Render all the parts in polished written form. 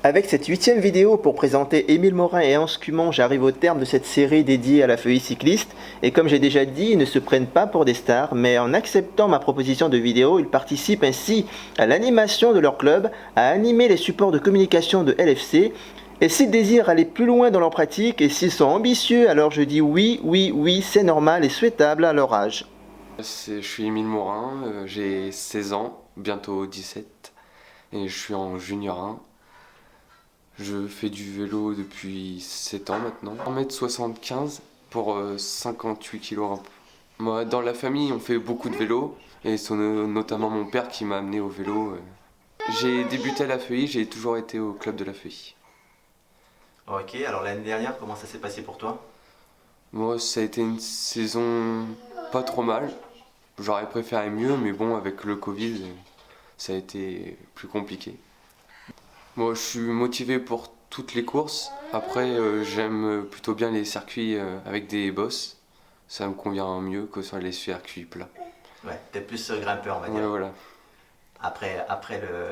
Avec cette 8e vidéo pour présenter Émile Morin et Hans Cumont, j'arrive au terme de cette série dédiée à la feuille cycliste. Et comme j'ai déjà dit, ils ne se prennent pas pour des stars, mais en acceptant ma proposition de vidéo, ils participent ainsi à l'animation de leur club, à animer les supports de communication de LFC. Et s'ils désirent aller plus loin dans leur pratique, et s'ils sont ambitieux, alors je dis oui, oui, oui, c'est normal et souhaitable à leur âge. Je suis Émile Morin, j'ai 16 ans, bientôt 17, et je suis en junior 1. Je fais du vélo depuis 7 ans maintenant. 1m75 pour 58 kg. Moi, dans la famille, on fait beaucoup de vélo, et c'est notamment mon père qui m'a amené au vélo. J'ai débuté à la Feuilly, j'ai toujours été au club de la Feuilly. Ok, alors l'année dernière, comment ça s'est passé pour toi? Moi, ça a été une saison pas trop mal. J'aurais préféré mieux, mais bon, avec le Covid, ça a été plus compliqué. Moi, je suis motivé pour toutes les courses. Après, j'aime plutôt bien les circuits avec des bosses. Ça me convient mieux que sur les circuits plats. Ouais, t'es plus grimpeur, on va dire. Ouais, voilà. Après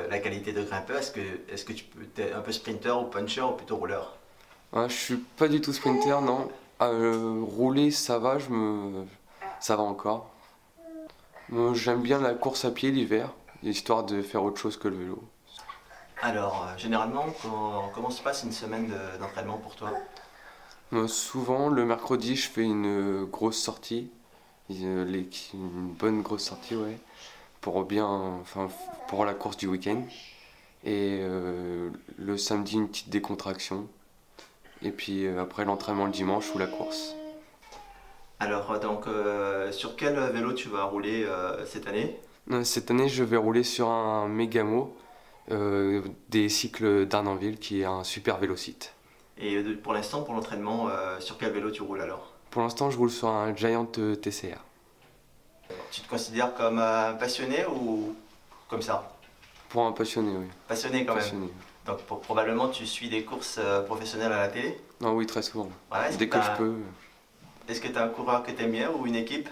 la qualité de grimpeur, est-ce que t'es un peu sprinter ou puncher ou plutôt rouleur? Je suis pas du tout sprinter, non. Rouler, ça va, ça va encore. Moi, j'aime bien la course à pied l'hiver, histoire de faire autre chose que le vélo. Alors, généralement, comment se passe une semaine d'entraînement pour toi? Moi, souvent, le mercredi, je fais une grosse sortie, une bonne grosse sortie, ouais, pour la course du week-end. Et le samedi, une petite décontraction. Et puis après l'entraînement le dimanche ou la course. Alors, donc, sur quel vélo tu vas rouler cette année? Cette année, je vais rouler sur un Mégamo des cycles d'Arnanville, qui est un super vélocite. Et pour l'instant, pour l'entraînement, sur quel vélo tu roules alors? Pour l'instant, je roule sur un Giant TCR. Tu te considères comme passionné ou comme ça? Pour un passionné, oui. Passionné quand même. Passionné. Donc probablement tu suis des courses professionnelles à la télé. Non, oui, très souvent. Ouais, Dès que je peux. Est-ce que tu as un coureur que tu aimes bien ou une équipe?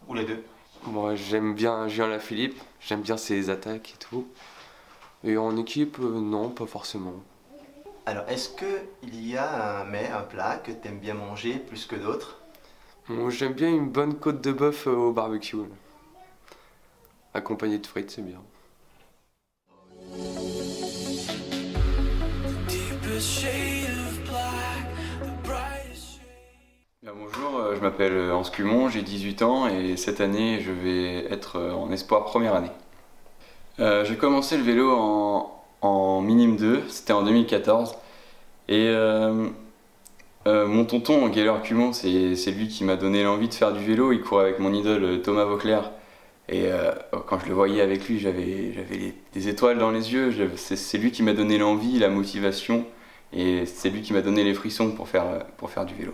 Ou les deux? Moi, j'aime bien Julien Lafilippe, j'aime bien ses attaques et tout. Et en équipe, non, pas forcément. Alors est-ce qu'il y a un mets, un plat que tu aimes bien manger plus que d'autres? Moi, j'aime bien une bonne côte de bœuf au barbecue, là. Accompagnée de frites, c'est bien. Bien, bonjour, je m'appelle Hans Cumont, j'ai 18 ans et cette année je vais être en espoir première année. J'ai commencé le vélo en minime 2, c'était en 2014 et mon tonton Gaël Cumont, c'est lui qui m'a donné l'envie de faire du vélo. Il courait avec mon idole Thomas Vauclair et quand je le voyais avec lui j'avais des étoiles dans les yeux. C'est lui qui m'a donné l'envie, la motivation et c'est lui qui m'a donné les frissons pour faire du vélo.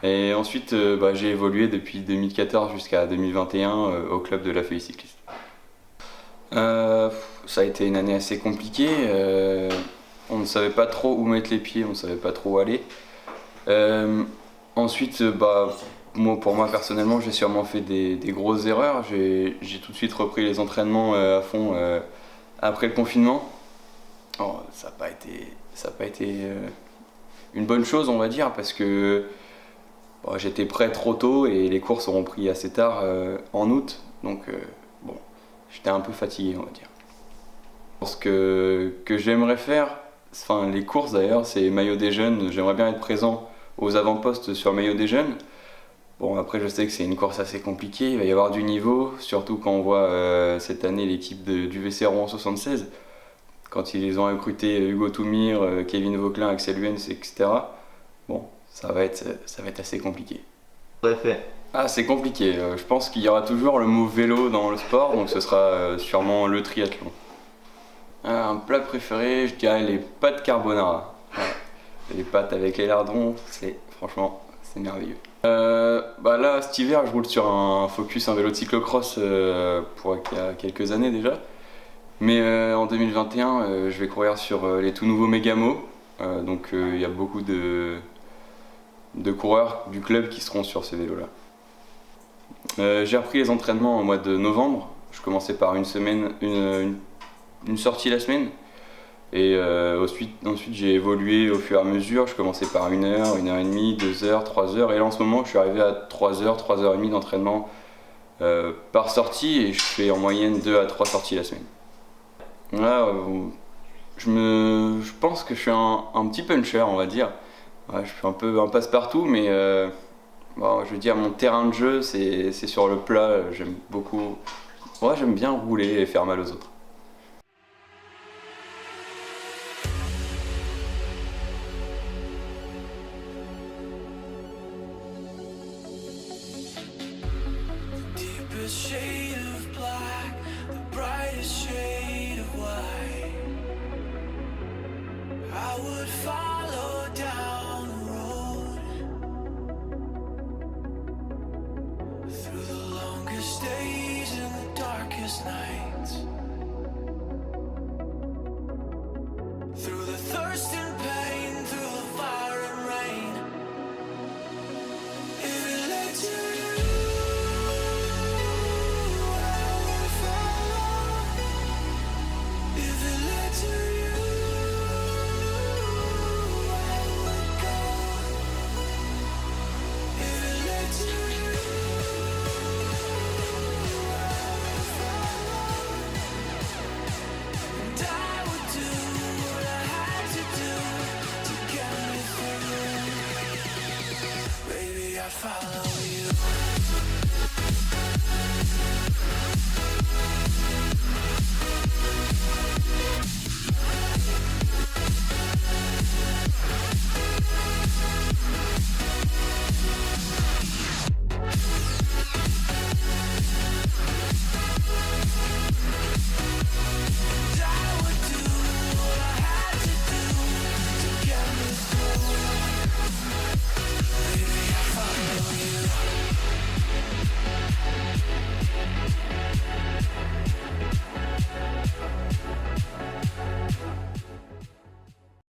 Et ensuite, j'ai évolué depuis 2014 jusqu'à 2021 au club de la Feuilly cycliste. Ça a été une année assez compliquée. On ne savait pas trop où mettre les pieds, on ne savait pas trop où aller. Ensuite, pour moi personnellement, j'ai sûrement fait des grosses erreurs. J'ai tout de suite repris les entraînements à fond après le confinement. Ça n'a pas été une bonne chose, on va dire, parce que j'étais prêt trop tôt et les courses auront pris assez tard en août, donc j'étais un peu fatigué, on va dire. Ce que j'aimerais faire, enfin les courses d'ailleurs, c'est maillot des jeunes. J'aimerais bien être présent aux avant-postes sur maillot des jeunes. Bon, après je sais que c'est une course assez compliquée, il va y avoir du niveau, surtout quand on voit cette année l'équipe du VC Rouen 76, quand ils ont recruté Hugo Toumir, Kevin Vauquelin, Axel Luens, etc. Bon, ça va être assez compliqué. C'est compliqué. Je pense qu'il y aura toujours le mot vélo dans le sport, donc ce sera sûrement le triathlon. Un plat préféré, je dirais les pâtes carbonara. Ouais. Les pâtes avec les lardons, franchement, c'est merveilleux. Là, cet hiver, je roule sur un vélo de cyclocross il y a quelques années déjà. Mais en 2021, je vais courir sur les tout nouveaux Mégamo. Donc il y a beaucoup de coureurs du club qui seront sur ces vélos-là. J'ai repris les entraînements au mois de novembre. Je commençais par une sortie la semaine. Et ensuite j'ai évolué au fur et à mesure. Je commençais par 1 heure, 1 heure et demie, 2 heures, 3 heures. Et là en ce moment je suis arrivé à 3 heures, 3 heures et demie d'entraînement par sortie. Et je fais en moyenne 2 à 3 sorties la semaine. Là, je pense que je suis un petit puncher, on va dire. Ouais, je suis un peu un passe-partout, mais bon, je veux dire, mon terrain de jeu, c'est sur le plat. J'aime beaucoup. Ouais, j'aime bien rouler et faire mal aux autres. Deepest shade of black, the brightest shade of white. I would find